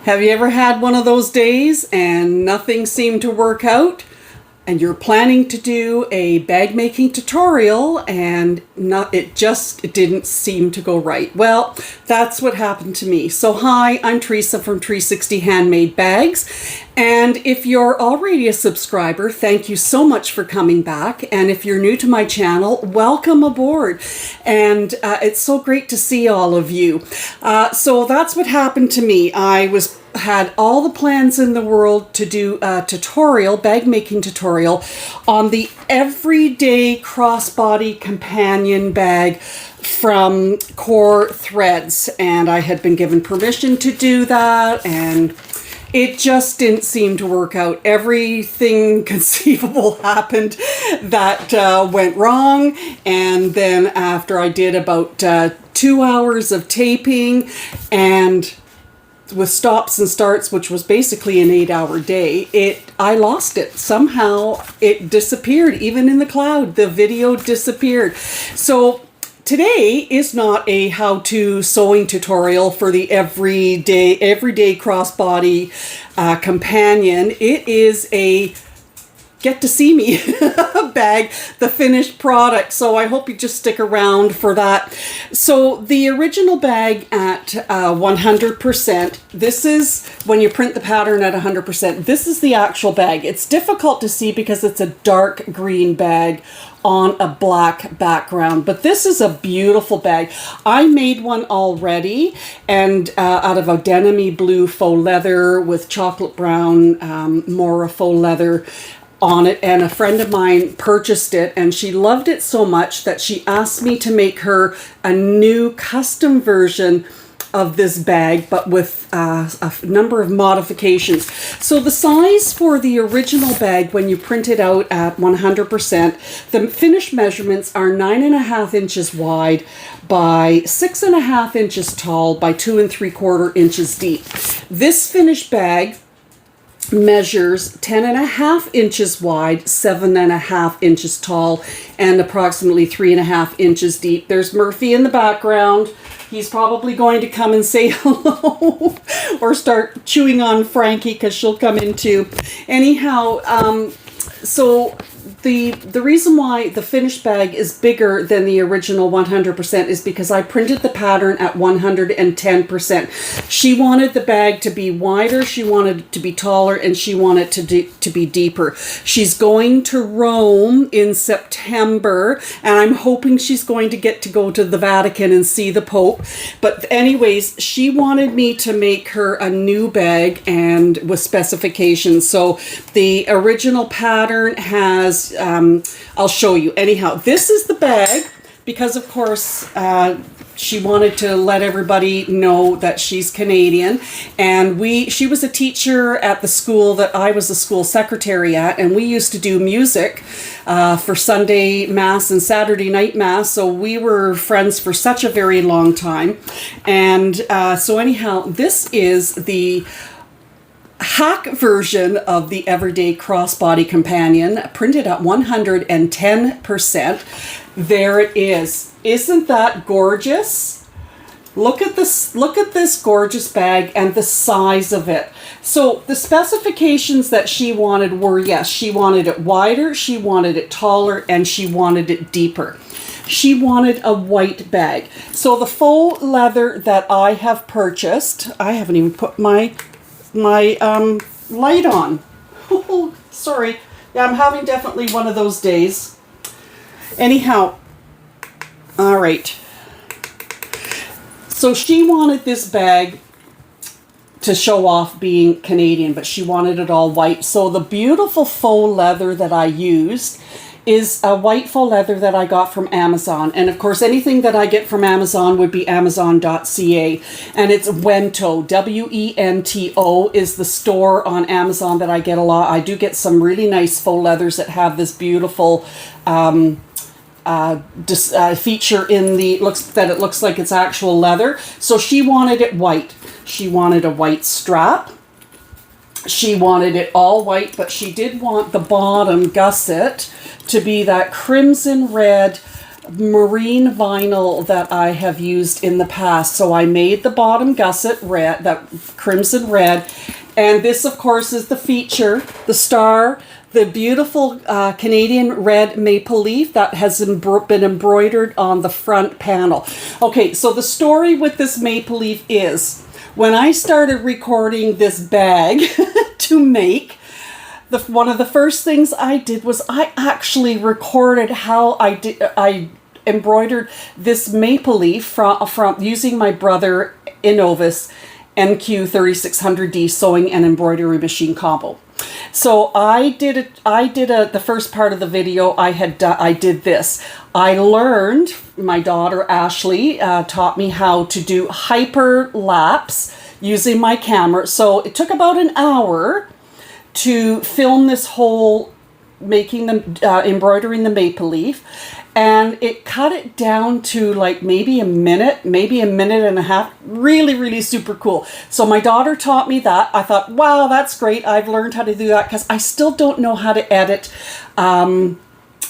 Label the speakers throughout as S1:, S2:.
S1: Have you ever had one of those days and nothing seemed to work out? And you're planning to do a bag making tutorial and it didn't seem to go right. Well, that's what happened to me. So hi, I'm Teresa from 360 Handmade Bags. And if you're already a subscriber, thank you so much for coming back. And if you're new to my channel, welcome aboard. And it's so great to see all of you. So that's what happened to me. I had all the plans in the world to do a tutorial, bag making tutorial, on the Everyday Crossbody Companion bag from Kaur Threads. And I had been given permission to do that, and it just didn't seem to work out. Everything conceivable happened that went wrong. And then after I did about 2 hours of taping and with stops and starts, which was basically an 8-hour day, I lost it. Somehow it disappeared. Even in the cloud, the video disappeared. So today is not a how-to sewing tutorial for the everyday crossbody companion. It is a get to see me bag, the finished product. So I hope you just stick around for that. So the original bag at 100%, this is when you print the pattern at 100%. This is the actual bag. It's difficult to see because it's a dark green bag on a black background, but this is a beautiful bag. I made one already, and out of a denim blue faux leather with chocolate brown Mora faux leather on it, and a friend of mine purchased it and she loved it so much that she asked me to make her a new custom version of this bag, but with a number of modifications. So the size for the original bag, when you print it out at 100%, the finished measurements are 9.5 inches wide by 6.5 inches tall by 2 3/4 inches deep. This finished bag measures 10.5 inches wide, 7.5 inches tall, and approximately 3.5 inches deep. There's Murphy in the background. He's probably going to come and say hello or start chewing on Frankie because she'll come in too. Anyhow, so the reason why the finished bag is bigger than the original 100% is because I printed the pattern at 110%. She wanted the bag to be wider, she wanted it to be taller, and she wanted it to be deeper. She's going to Rome in September, and I'm hoping she's going to get to go to the Vatican and see the Pope. But anyways, she wanted me to make her a new bag and with specifications. So the original pattern has I'll show you. Anyhow, this is the bag because, of course, she wanted to let everybody know that she's Canadian. And she was a teacher at the school that I was the school secretary at, and we used to do music for Sunday Mass and Saturday night Mass. So we were friends for such a very long time. And so anyhow, this is the hack version of the Everyday Crossbody Companion, printed at 110%. There it is. Isn't that gorgeous? Look at this gorgeous bag and the size of it. So the specifications that she wanted were, yes, she wanted it wider, she wanted it taller, and she wanted it deeper. She wanted a white bag. So the faux leather that I have purchased, I haven't even put my light on. Sorry. Yeah, I'm having definitely one of those days. Anyhow, all right. So she wanted this bag to show off being Canadian, but she wanted it all white. So the beautiful faux leather that I used is a white faux leather that I got from Amazon. And of course, anything that I get from Amazon would be amazon.ca. And it's Wento, W-E-N-T-O is the store on Amazon that I get a lot. I do get some really nice faux leathers that have this beautiful feature in the, it looks like it's actual leather. So she wanted it white. She wanted a white strap. She wanted it all white, but she did want the bottom gusset to be that crimson red marine vinyl that I have used in the past. So I made the bottom gusset red, that crimson red, and this of course is the feature, the star, the beautiful Canadian red maple leaf that has been embroidered on the front panel. Okay, so the story with this maple leaf is, when I started recording this bag to make, one of the first things I did was I actually recorded how I embroidered this maple leaf from using my brother Innovis MQ3600D sewing and embroidery machine combo. So the first part of the video I did this. I learned, my daughter Ashley taught me how to do hyperlapse using my camera. So it took about an hour to film this whole embroidering the maple leaf, and it cut it down to like maybe a minute and a half. Really super cool. So my daughter taught me that. I thought, wow, that's great. I've learned how to do that, because I still don't know how to edit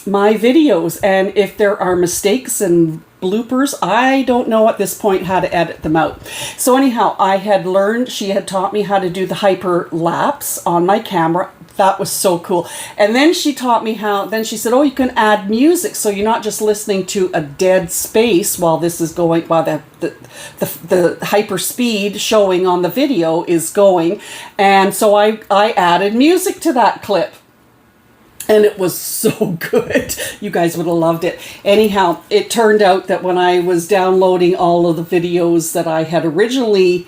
S1: my videos, and if there are mistakes and bloopers, I don't know at this point how to edit them out. So anyhow, she had taught me how to do the hyperlapse on my camera. That was so cool. And then she taught me she said, oh, you can add music, so you're not just listening to a dead space while this is going, while the hyper speed showing on the video is going. And so I added music to that clip. And it was so good. You guys would have loved it. Anyhow, it turned out that when I was downloading all of the videos that I had originally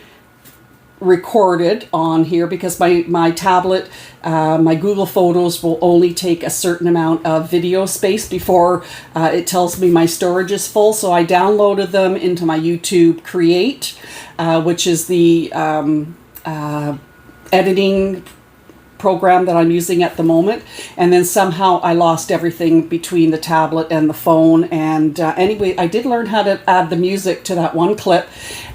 S1: recorded on here, because my tablet, my Google Photos will only take a certain amount of video space before it tells me my storage is full. So I downloaded them into my YouTube Create, which is the editing program that I'm using at the moment, and then somehow I lost everything between the tablet and the phone. And anyway, I did learn how to add the music to that one clip,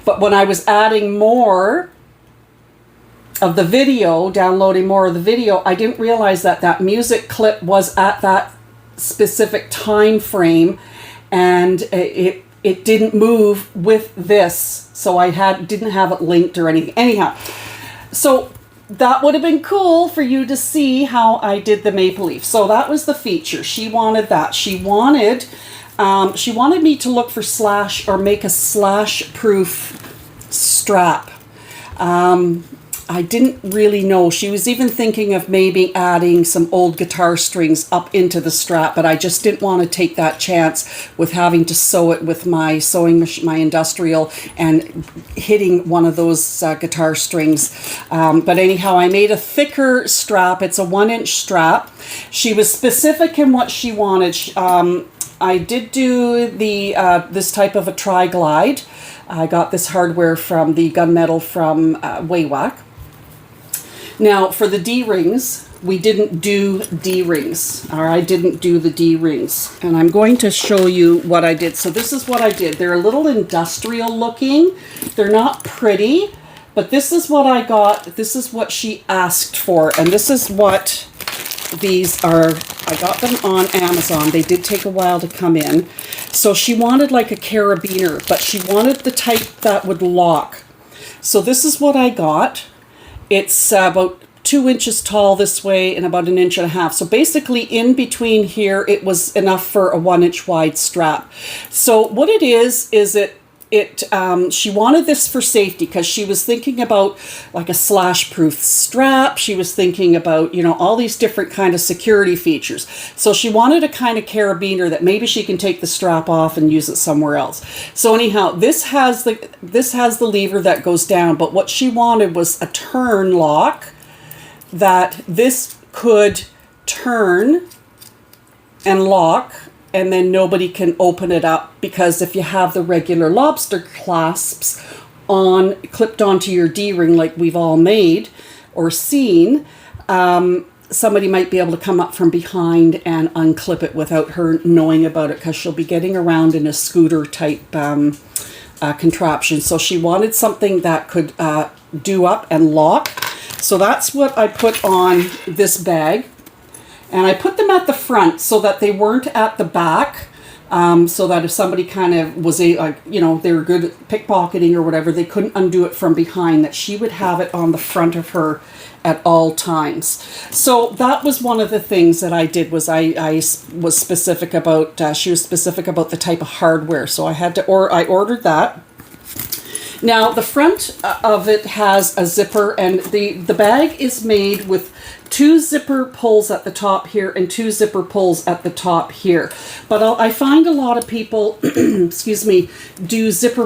S1: but when I was adding more of the video, downloading more of the video, I didn't realize that music clip was at that specific time frame, and it didn't move with this, so I didn't have it linked or anything. Anyhow, so that would have been cool for you to see how I did the maple leaf. So that was the feature. She wanted that. She wanted me to look for make a slash proof strap. I didn't really know. She was even thinking of maybe adding some old guitar strings up into the strap, but I just didn't want to take that chance with having to sew it with my sewing machine, my industrial, and hitting one of those guitar strings. But anyhow, I made a thicker strap. It's a 1-inch strap. She was specific in what she wanted. I did do this type of a tri-glide. I got this hardware from the gunmetal from Waywack. Now, for the D-rings, we didn't do D-rings, or I didn't do the D-rings. And I'm going to show you what I did. So this is what I did. They're a little industrial looking. They're not pretty, but this is what I got. This is what she asked for, and this is what these are. I got them on Amazon. They did take a while to come in. So she wanted like a carabiner, but she wanted the type that would lock. So this is what I got. It's about 2 inches tall this way and about 1.5 inches. So basically in between here, it was enough for a 1-inch wide strap. So what it is she wanted this for safety, because she was thinking about like a slash proof strap. She was thinking about, all these different kind of security features. So she wanted a kind of carabiner that maybe she can take the strap off and use it somewhere else. So anyhow, this has the lever that goes down, but what she wanted was a turn lock that this could turn and lock, and then nobody can open it up, because if you have the regular lobster clasps clipped onto your D-ring like we've all made or seen, somebody might be able to come up from behind and unclip it without her knowing about it, because she'll be getting around in a scooter type contraption. So she wanted something that could do up and lock. So that's what I put on this bag. And I put them at the front so that they weren't at the back. so that if somebody kind of was like, you know, they were good at pickpocketing or whatever, they couldn't undo it from behind, that she would have it on the front of her at all times. So that was one of the things that I did, was I was specific about, she was specific about the type of hardware. So I had to, I ordered that. Now the front of it has a zipper, and the bag is made with 2 zipper pulls at the top here and 2 zipper pulls at the top here. But I find a lot of people, excuse me, do zipper,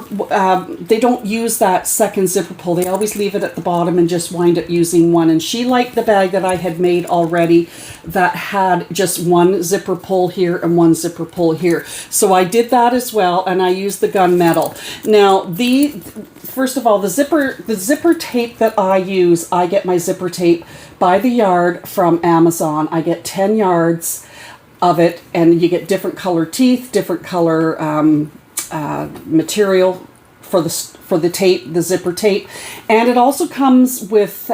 S1: they don't use that second zipper pull. They always leave it at the bottom and just wind up using one. And she liked the bag that I had made already that had just 1 zipper pull here and 1 zipper pull here. So I did that as well, and I used the gunmetal. Now, first of all, the zipper tape that I use, I get my zipper tape by the yard from Amazon. I get 10 yards of it, and you get different color teeth, different color material for the tape, the zipper tape, and it also comes with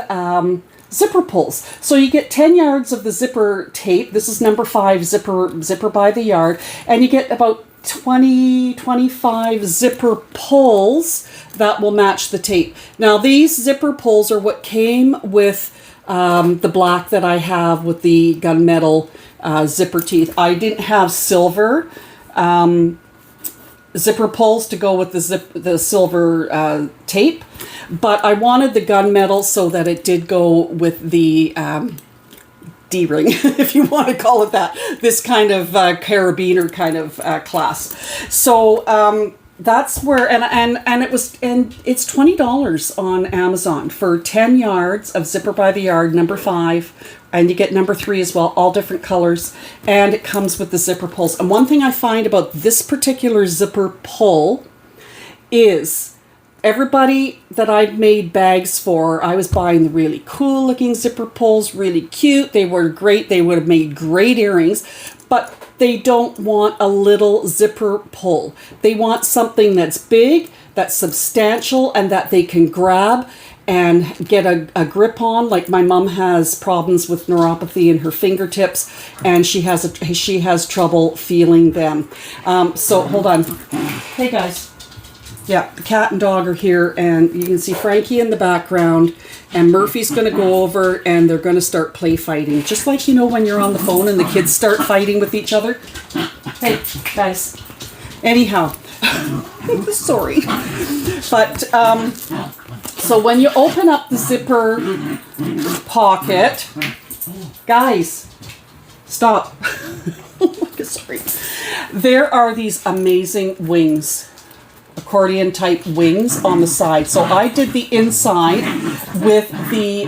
S1: zipper pulls. So you get 10 yards of the zipper tape. This is number 5 zipper by the yard, and you get about 25 zipper pulls that will match the tape. Now these zipper pulls are what came with the black that I have with the gunmetal zipper teeth. I didn't have silver zipper pulls to go with the silver tape, but I wanted the gunmetal so that it did go with the D-ring, if you want to call it that, this kind of carabiner kind of class. So that's where, and it's $20 on Amazon for 10 yards of zipper by the yard, number 5, and you get number 3 as well, all different colors, and it comes with the zipper pulls. And one thing I find about this particular zipper pull is everybody that I've made bags for, I was buying the really cool looking zipper pulls, really cute. They were great. They would have made great earrings, but they don't want a little zipper pull. They want something that's big, that's substantial, and that they can grab and get a grip on. Like my mom has problems with neuropathy in her fingertips, and she has trouble feeling them. So hold on. Hey guys. Yeah, the cat and dog are here, and you can see Frankie in the background, and Murphy's going to go over, and they're going to start play fighting. Just like, you know, when you're on the phone and the kids start fighting with each other. Hey, guys. Anyhow, sorry. But, so when you open up the zipper pocket, guys, stop. Sorry. There are these amazing wings. Accordion type wings on the side. So I did the inside with the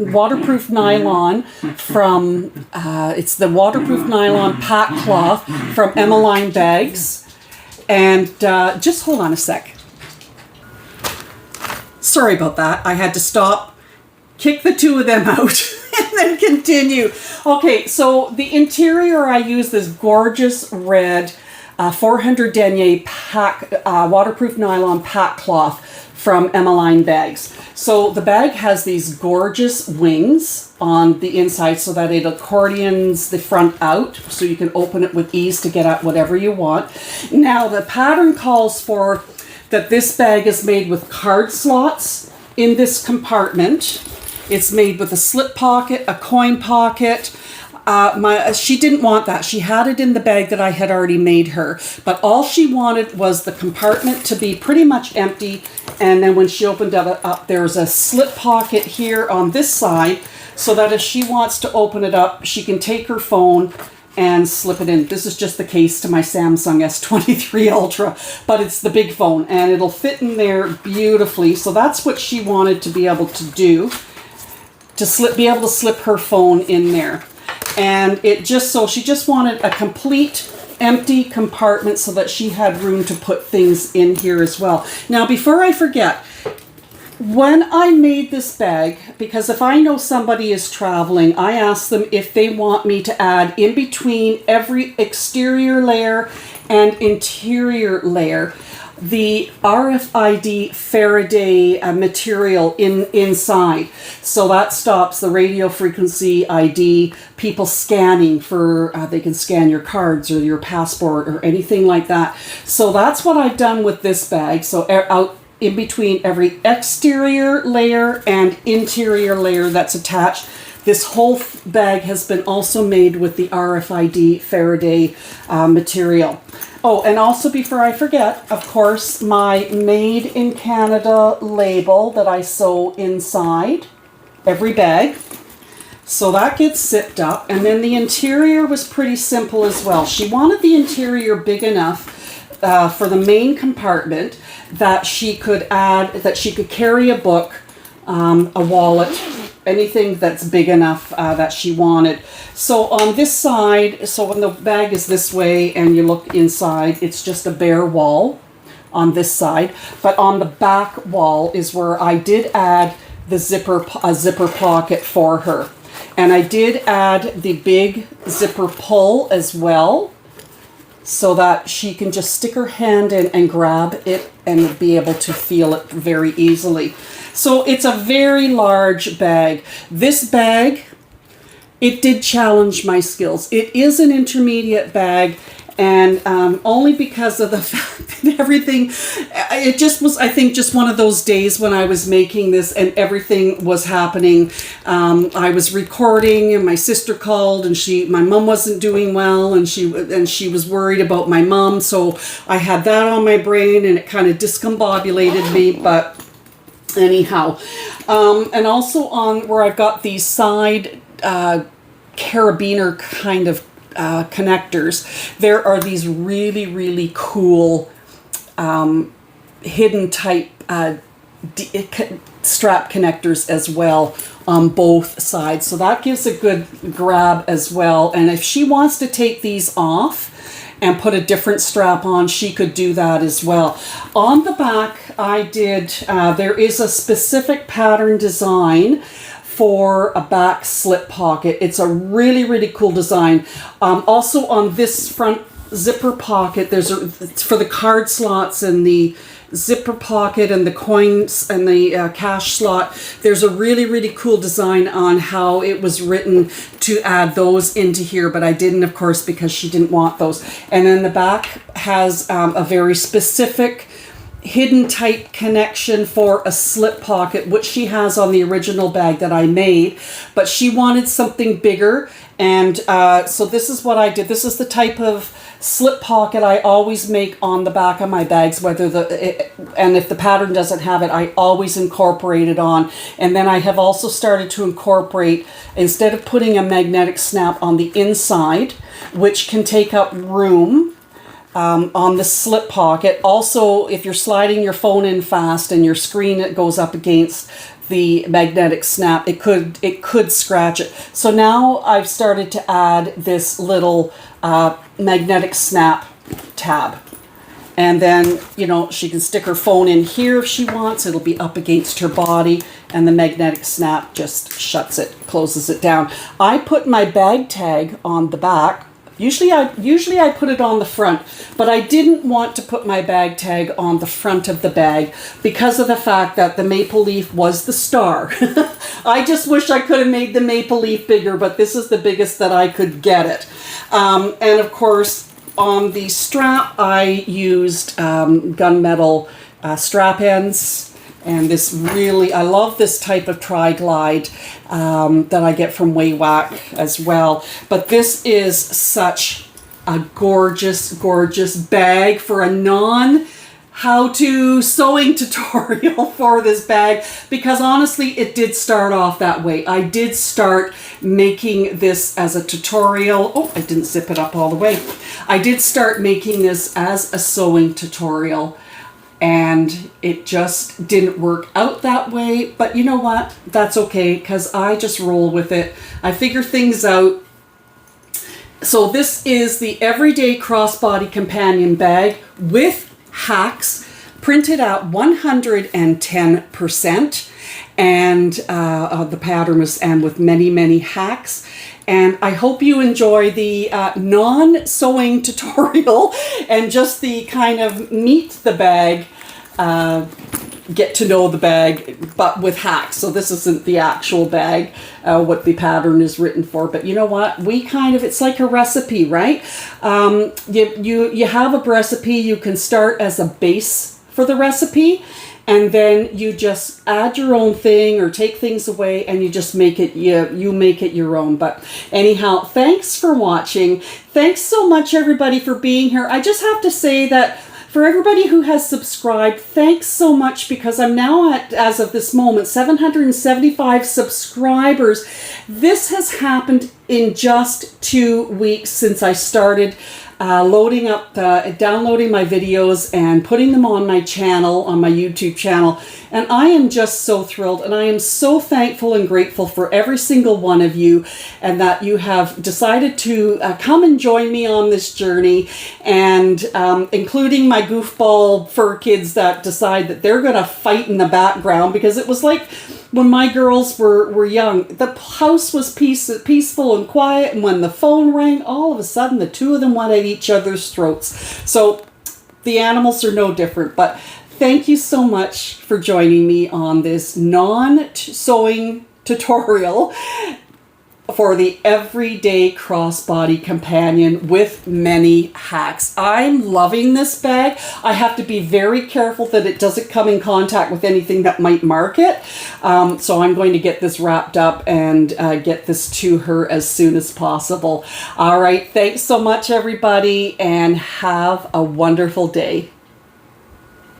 S1: waterproof nylon from, it's the waterproof nylon pack cloth from Emmeline Bags. And just hold on a sec. Sorry about that. I had to stop, kick the 2 of them out, and then continue. Okay, so the interior, I use this gorgeous red 400 denier pack, waterproof nylon pack cloth from Emmeline Bags. So the bag has these gorgeous wings on the inside so that it accordions the front out, so you can open it with ease to get at whatever you want. Now the pattern calls for that this bag is made with card slots in this compartment. It's made with a slip pocket, a coin pocket. She didn't want that. She had it in the bag that I had already made her, but all she wanted was the compartment to be pretty much empty, and then when she opened it up, there's a slip pocket here on this side, so that if she wants to open it up, she can take her phone and slip it in. This is just the case to my Samsung S23 Ultra, but it's the big phone, and it'll fit in there beautifully. So that's what she wanted to be able to do, to be able to slip her phone in there. And it just, so she just wanted a complete empty compartment so that she had room to put things in here as well. Now, before I forget, when I made this bag, because if I know somebody is traveling, I ask them if they want me to add in between every exterior layer and interior layer the RFID Faraday material inside. So that stops the radio frequency ID, people scanning for, they can scan your cards or your passport or anything like that. So that's what I've done with this bag. So out in between every exterior layer and interior layer that's attached, this whole bag has been also made with the RFID Faraday material. Oh, and also before I forget, of course, my Made in Canada label that I sew inside every bag. So that gets zipped up. And then the interior was pretty simple as well. She wanted the interior big enough for the main compartment that she could carry a book, a wallet, anything that's big enough that she wanted. So on this side, so when the bag is this way and you look inside, it's just a bare wall on this side. But on the back wall is where I did add the zipper pocket for her. And I did add the big zipper pull as well, so that she can just stick her hand in and grab it and be able to feel it very easily. So it's a very large bag. This bag, it did challenge my skills. It is an intermediate bag, and only because of the fact that everything, it just was, I think, just one of those days when I was making this and everything was happening. I was recording and my sister called, and my mom wasn't doing well, and she was worried about my mom. So I had that on my brain and it kind of discombobulated me, but anyhow. And also on where I've got these side carabiner kind of connectors, there are these really, really cool hidden type strap connectors as well on both sides. So that gives a good grab as well. And if she wants to take these off and put a different strap on, she could do that as well. On the back, I did, there is a specific pattern design for a back slip pocket. It's a really, really cool design. Also on this front zipper pocket, it's for the card slots and the zipper pocket and the coins and the cash slot. There's a really, really cool design on how it was written to add those into here, but I didn't, of course, because she didn't want those. And then the back has a very specific hidden type connection for a slip pocket, which she has on the original bag that I made, but she wanted something bigger. And so this is what I did. This is the type of slip pocket I always make on the back of my bags, and if the pattern doesn't have it, I always incorporate it on. And then I have also started to incorporate, instead of putting a magnetic snap on the inside, which can take up room, on the slip pocket. Also, if you're sliding your phone in fast and your screen goes up against the magnetic snap, it could scratch it. So now I've started to add this little magnetic snap tab. And then, she can stick her phone in here if she wants. It'll be up against her body, and the magnetic snap just shuts it, closes it down. I put my bag tag on the back. Usually I put it on the front, but I didn't want to put my bag tag on the front of the bag because of the fact that the maple leaf was the star. I just wish I could have made the maple leaf bigger, but this is the biggest that I could get it. And of course, on the strap, I used gunmetal strap ends. And I love this type of tri-glide that I get from Waywack as well. But this is such a gorgeous, gorgeous bag for a non-how-to sewing tutorial for this bag. Because honestly, it did start off that way. I did start making this as a tutorial. Oh, I didn't zip it up all the way. I did start making this as a sewing tutorial. And it just didn't work out that way. But you know what? That's okay, because I just roll with it. I figure things out. So this is the Everyday Crossbody Companion bag with hacks, printed out 110%. And the pattern was, and with many, many hacks. And I hope you enjoy the non-sewing tutorial and just the kind of meet the bag, get to know the bag, but with hacks. So this isn't the actual bag, what the pattern is written for. But you know what? It's like a recipe, right? You have a recipe. You can start as a base for the recipe, and then you just add your own thing or take things away, and you just make it, you make it your own. But anyhow, thanks for watching. Thanks so much, everybody, for being here. I just have to say that for everybody who has subscribed, thanks so much, because I'm now at, as of this moment, 775 subscribers. This has happened in just 2 weeks since I started downloading my videos and putting them on my channel, on my YouTube channel. And I am just so thrilled, and I am so thankful and grateful for every single one of you, and that you have decided to come and join me on this journey, and including my goofball fur kids that decide that they're going to fight in the background, because it was like when my girls were young, the house was peaceful and quiet, and when the phone rang, all of a sudden the two of them went at each other's throats. So the animals are no different. But thank you so much for joining me on this non-sewing tutorial for the everyday crossbody companion with many hacks. I'm loving this bag. I have to be very careful that it doesn't come in contact with anything that might mark it. So I'm going to get this wrapped up and get this to her as soon as possible. All right. Thanks so much, everybody, and have a wonderful day.